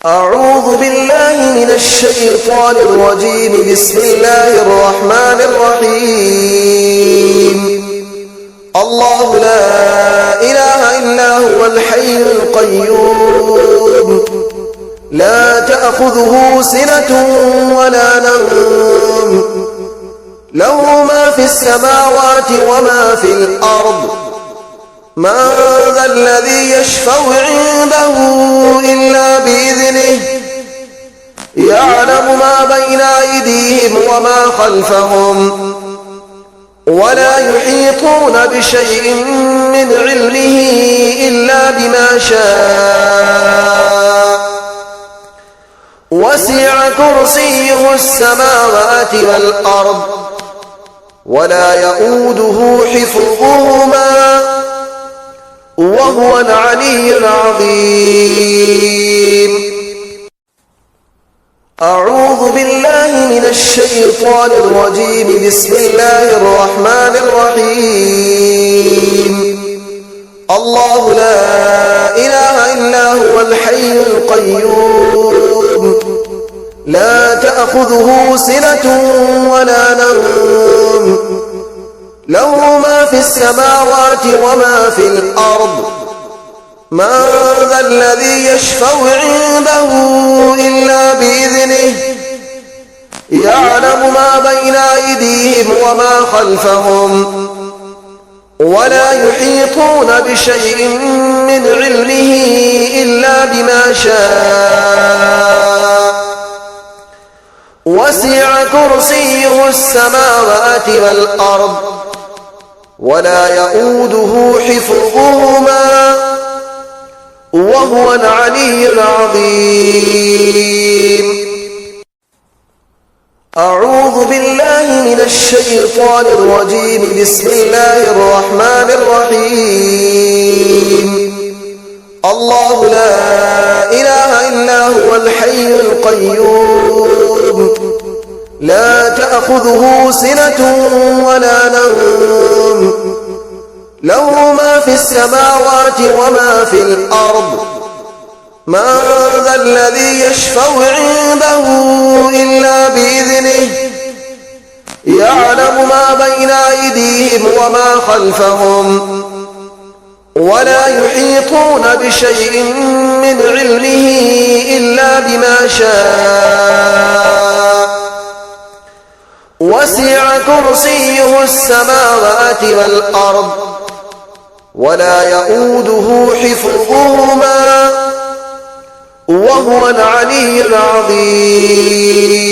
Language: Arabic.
أعوذ بالله من الشيطان الرجيم. بسم الله الرحمن الرحيم. الله لا إله إلا هو الحي القيوم، لا تأخذه سنة ولا نوم، له ما في السماوات وما في الأرض. من ذا الذي يشفع عنده إلا بإذنه، يعلم ما بين أيديهم وما خلفهم، ولا يحيطون بشيء من علمه إلا بما شاء. وسع كرسيه السماوات والأرض، ولا يؤوده حفظهما، وهو العلي العظيم. أعوذ بالله من الشيطان الرجيم. بسم الله الرحمن الرحيم. الله لا إله إلا هو الحي القيوم، لا تأخذه سنة ولا نوم، له ما في السماوات وما في الأرض. من ذا الذي يشفع عنده إلا بإذنه، يعلم ما بين أيديهم وما خلفهم، ولا يحيطون بشيء من علمه إلا بما شاء. وسع كرسيه السماوات والأرض، ولا يؤوده حفظهما، وهو العلي العظيم. أعوذ بالله من الشيطان الرجيم. بسم الله الرحمن الرحيم. الله لا إله إلا هو الحي القيوم، لا تأخذه سنة ولا نوم، له ما في السماوات وما في الأرض. من ذا الذي يشفع عنده إلا بإذنه، يعلم ما بين أيديهم وما خلفهم، ولا يحيطون بشيء من علمه إلا بما شاء. وسع كرسيه السماوات والأرض، ولا يؤوده حفظهما، وهو العلي العظيم.